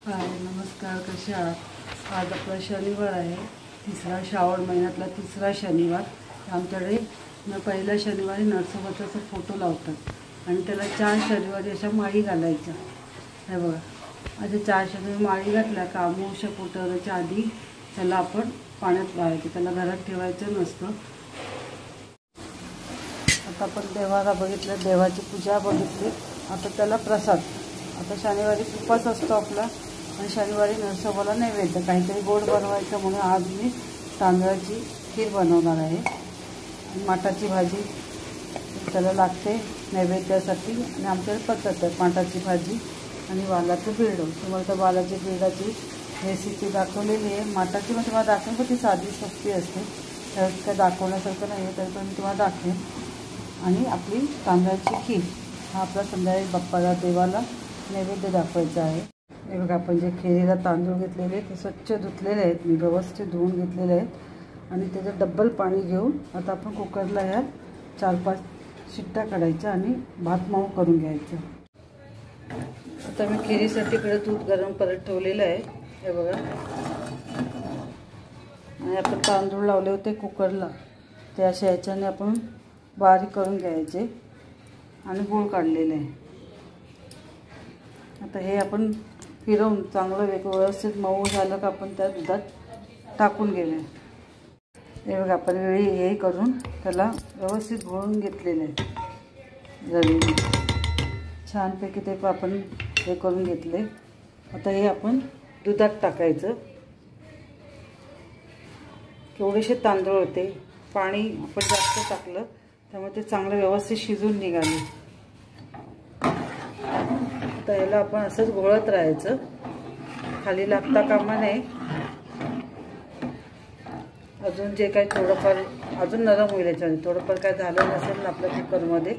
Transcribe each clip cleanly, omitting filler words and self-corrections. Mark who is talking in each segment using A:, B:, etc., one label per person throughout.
A: हाय नमस्कार, कसे आहात? आज आपला शनिवार आहे, तिसरा श्रावण महिन्यातला तिसरा शनिवार. आमच्याकडे पहिल्या शनिवारी नरसोबाचा फोटो लावतात आणि त्याला 4 शनिवारी अशा माळी घालायच्या. हे बघा, अशा 4 शनिवारी माळी घातल्या का अमावस्या उतरण्याच्या आधी त्याला आपण पाण्यात लावायचं, त्याला घरात ठेवायचं नसतं. आता आपण देवाला बघितलं, देवाची पूजा बघितली. आता त्याला प्रसाद. आता शनिवारी उपास असतो आपला आणि शनिवारी नरसोबाला नैवेद्य काहीतरी गोड बनवायचं म्हणून आज मी तांदळाची खीर बनवणार आहे आणि माठाची भाजी त्याला लागते नैवेद्यासाठी. आणि आमच्याकडे पद्धत आहे माठाची भाजी आणि वालाचं बिरडं. तुम्हाला तर वालाच्या बिरडाची रेसिपी दाखवलेली आहे. माठाची पण तुम्हाला दाखवेन, पण ती साधी सोपी असते, त्यात काय दाखवण्यासारखं नाही आहे, तरी पण मी तुम्हाला दाखवेन. आणि आपली तांदळाची खीर हा आपला संध्याकाळी बाप्पाला देवाला नैवेद्य दाखवायचा आहे. हे बघा, आपण जे खिरीला तांदूळ घेतलेले ते स्वच्छ धुतलेले आहेत, मी व्यवस्थित धुवून घेतलेले आहेत. आणि त्याच्यात डब्बल पाणी घेऊन आता आपण कुकरला ह्या 4-5 शिट्ट्या काढायच्या आणि भात मऊ करून घ्यायचं. आता मी खिरीसाठी इकडे दूध गरम करत ठेवलेलं आहे. हे बघा, आणि आपण तांदूळ लावले होते कुकरला, ते अशा ह्याच्याने आपण बारीक करून घ्यायचे आणि गूळ काढलेले आहे. आता हे आपण फिरवून चांगलं व्यवस्थित मऊ झालं का आपण त्या दुधात टाकून घेऊया. हे बघा, आपण हे करून त्याला व्यवस्थित घोळून घेतलेलं आहे रवीने छानपैकी. ते आपण हे करून घेतले. आता हे आपण दुधात टाकायचं. केवढेशे तांदूळ होते, पाणी आपण जास्त टाकलं त्यामुळे ते चांगलं व्यवस्थित शिजून निघाले. तर याला आपण असंच घोळत राहायचं, खाली लागता कामा नये. अजून जे काही थोडंफार अजून नरम होईल याच्यामध्ये, थोडंफार काय झालं नसेल ना आपल्या कुकरमध्ये,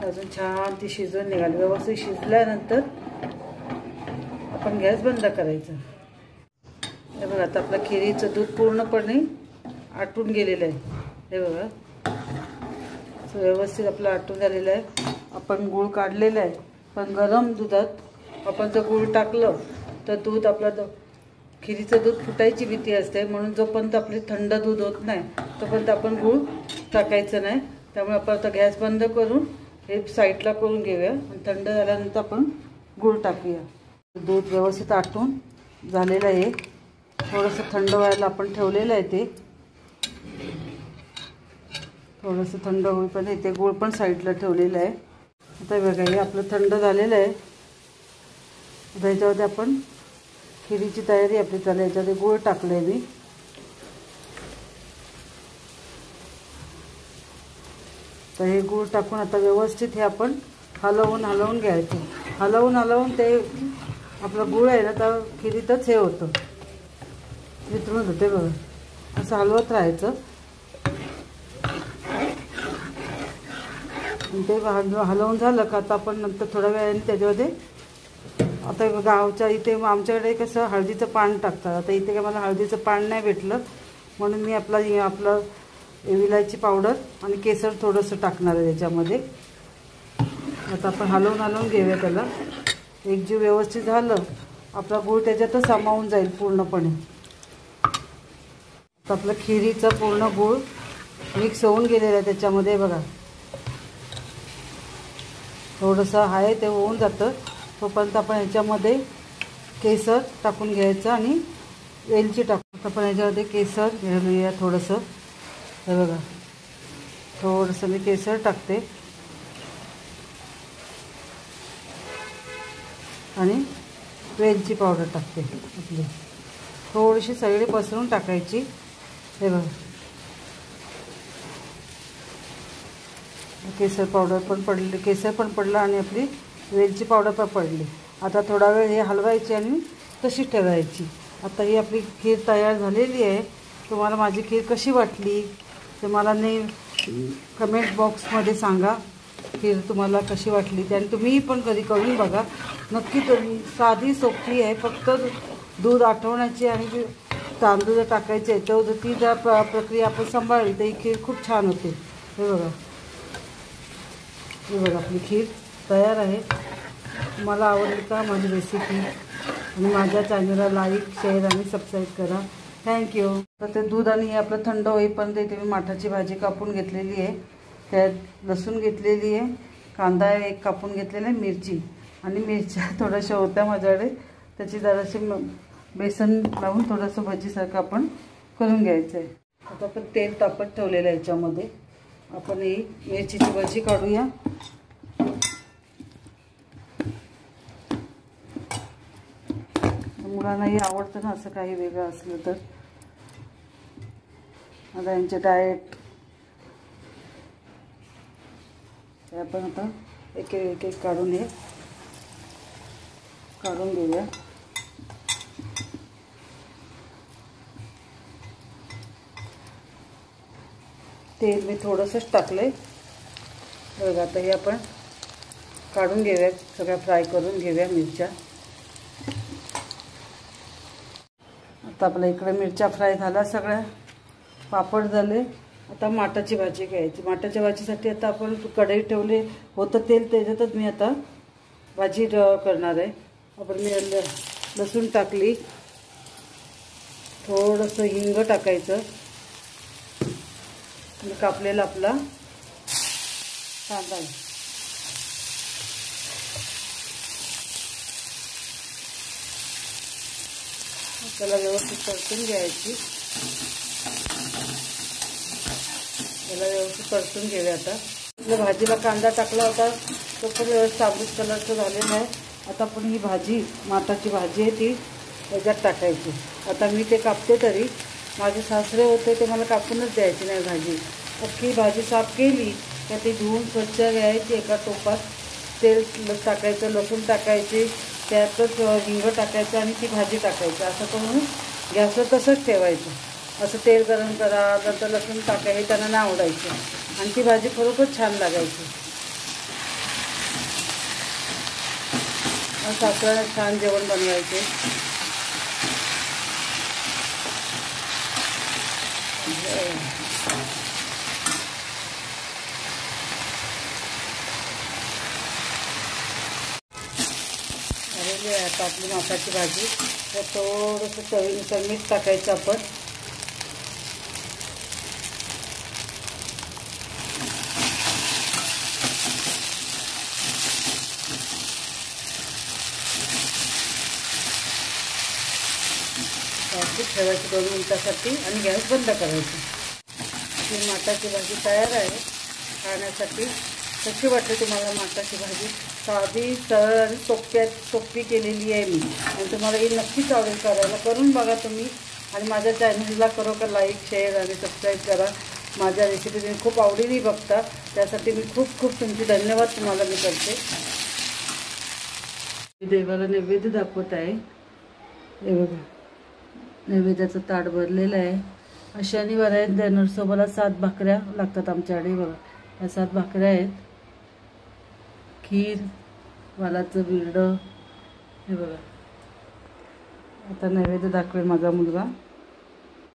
A: अजून छान ती शिजून निघाली. व्यवस्थित शिजल्यानंतर आपण गॅस बंद करायचा. हे बघा, आता आपलं खिरीचं दूध पूर्णपणे आटून गेलेलं आहे. हे बघा, व्यवस्थित आपलं आटून झालेलं आहे. आपण गूळ काढलेलं आहे, पण गरम दुधात आपण जर गूळ टाकलं तर दूध आपलं खिरीचं दूध फुटायची भीती असते. म्हणून जोपर्यंत आपले थंड दूध होत नाही तोपर्यंत आपण गूळ टाकायचं नाही. त्यामुळे आपण आता गॅस बंद करून हे साईडला करून घेऊया आणि थंड झाल्यानंतर आपण गूळ टाकूया. दूध व्यवस्थित आटून झालेलं आहे. थोडंसं थंड व्हायला आपण ठेवलेलं आहे. ते थोडंसं थंड होईपर्यंत ते गूळ पण साईडला ठेवलेलं आहे. आता बघा, हे आपलं थंड झालेलं आहे. आता याच्यामध्ये आपण खिरीची तयारी आपली चालू. याच्यामध्ये गूळ टाकले मी. तर हे गूळ टाकून आता व्यवस्थित हे आपण हलवून घ्यायचं. हलवून ते आपलं गूळ आहे ना, तर खिरीतच हे होतं, वितळून होते. बघा, असं हलवत राहायचं. ते हलवून झालं का आता आपण नंतर थोड्या वेळाने त्याच्यामध्ये, आता गावच्या इथे आमच्याकडे कसं हळदीचं पान टाकतात. आता इथे काय मला हळदीचं पान नाही भेटलं म्हणून मी आपलं विलायची पावडर आणि केसर थोडंसं टाकणार आहे त्याच्यामध्ये. आता आपण हलवून घेऊया त्याला. एकजीव व्यवस्थित झालं, आपला गूळ त्याच्यातच सामावून जाईल पूर्णपणे. आता आपलं खिरीचा पूर्ण गूळ मिक्स होऊन गेलेलं आहे त्याच्यामध्ये. बघा, थोडंसं आहे ते होऊन जातं. तोपर्यंत आपण ह्याच्यामध्ये केसर टाकून घ्यायचं आणि वेलची टाकून आपण ह्याच्यामध्ये केसर घालूया थोडंसं. हे बघा, थोडंसं मी केसर टाकते आणि वेलची पावडर टाकते आपली. थोडीशी सगळी पसरून टाकायची. हे बघा, केसर पावडर पण पडली, केसर पण पडलं आणि आपली वेलची पावडर पण पडली. आता थोडा वेळ हे हलवायची आणि तशी ठेवायची. आता ही आपली खीर तयार झालेली आहे. तुम्हाला माझी खीर कशी वाटली ते मला कमेंट बॉक्समध्ये सांगा. खीर तुम्हाला कशी वाटली ते, आणि तुम्ही पण कधी करून बघा नक्की. साधी सोपी आहे, फक्त दूध आटवण्याची आणि तांदूळ टाकायचे. तर ती जर प्रक्रिया आपण सांभाळली तर ही खीर खूप छान होते. हे बघा, आपली खीर तयार आहे. तुम्हाला आवडली का माझी रेसिपी? आणि माझ्या चॅनलला लाईक शेअर आणि सबस्क्राईब करा. थँक्यू. तर ते दूध आणि हे आपलं थंड होईपर्यंत इथे मी माठाची भाजी कापून घेतलेली आहे. त्यात लसूण घेतलेली आहे, कांदा एक कापून घेतलेला आहे, मिरची आणि मिरच्या थोड्याशा होत्या माझ्याकडे, त्याची जराशी बेसन लावून थोडंसं भजीसारखं आपण करून घ्यायचं आहे. आता आपण तेल तापत ठेवलेलं आहे, याच्यामध्ये आपण ही मिरचीची भजी काढूया. मुलांनाही आवडतं ना असं काही वेगळं असलं तर. आता यांचे डाएट ते आपण आता एक एक काढून घेऊया. तेल मी थोडंसंच टाकलंय बघा. आता हे आपण काढून घेऊया, सगळ्या फ्राय करून घेऊया मिरच्या. आता आपल्या इकडे मिरच्या फ्राय झाल्या, सगळ्या पापड झाले. आता माठाची भाजी घ्यायची. माठाच्या भाजीसाठी आता आपण कढई ठेवले होतं तेल, त्याच्यातच मी आता भाजी करणार आहे. आपण मी लसूण टाकली, थोडंसं हिंग टाकायचं आणि कापलेला आपला कांदा त्याला व्यवस्थित परतून घ्यायची. त्याला व्यवस्थित परतून घेऊया. आता भाजीला कांदा टाकला होता तो पण व्यवस्थित तांबूस कलरचं झालेला आहे. आता आपण ही भाजी माठाची भाजी आहे ती त्याच्यात टाकायची. आता मी ते कापते, तरी माझे सासरे होते ते मला कापूनच द्यायची नाही भाजी. अख्खी भाजी साफ केली तर ती धुवून स्वच्छ घ्यायची. एका टोपात तेल टाकायचं, लसूण टाकायची, त्यातच हिंग टाकायचं आणि ती भाजी टाकायची. असं करून गॅसवर तसंच ठेवायचं. असं तेल गरम करा, नंतर लसूण टाकायचं, हे त्यांना नाही आवडायचं आणि ती भाजी खरोखर छान लागायची. सासऱ्याला छान जेवण बनवायचे. आता आपली माठाची भाजी तर थोडंसं चवीनुसार मीठ टाकायचं आपण. ठेवायची 2 मिनिटासाठी आणि गॅस बंद करायची. आपली माठाची भाजी तयार आहे खाण्यासाठी. कशी वाटते तुम्हाला माठाची भाजी? साधी, सरळ आणि सोपी केलेली आहे मी, आणि तुम्हाला ही नक्कीच आवडेल करायला. करून बघा तुम्ही आणि माझ्या चॅनलला खरोखर लाईक शेअर आणि सबस्क्राईब करा. माझ्या रेसिपी तुम्ही खूप आवडीने बघता, त्यासाठी मी खूप खूप तुमचे धन्यवाद तुम्हाला मी करते. मी देवाला नैवेद्य दाखवत आहे. हे बघा, नैवेद्याचं ताट भरलेलं आहे. शनिवार आहेत, नरसोबाला 7 भाकऱ्या लागतात आमच्याकडे. बघा, या 7 भाकऱ्या आहेत, खीर, वालाचं बिरडं. हे बघा, आता नैवेद्य दाखवेल माझा मुलगा.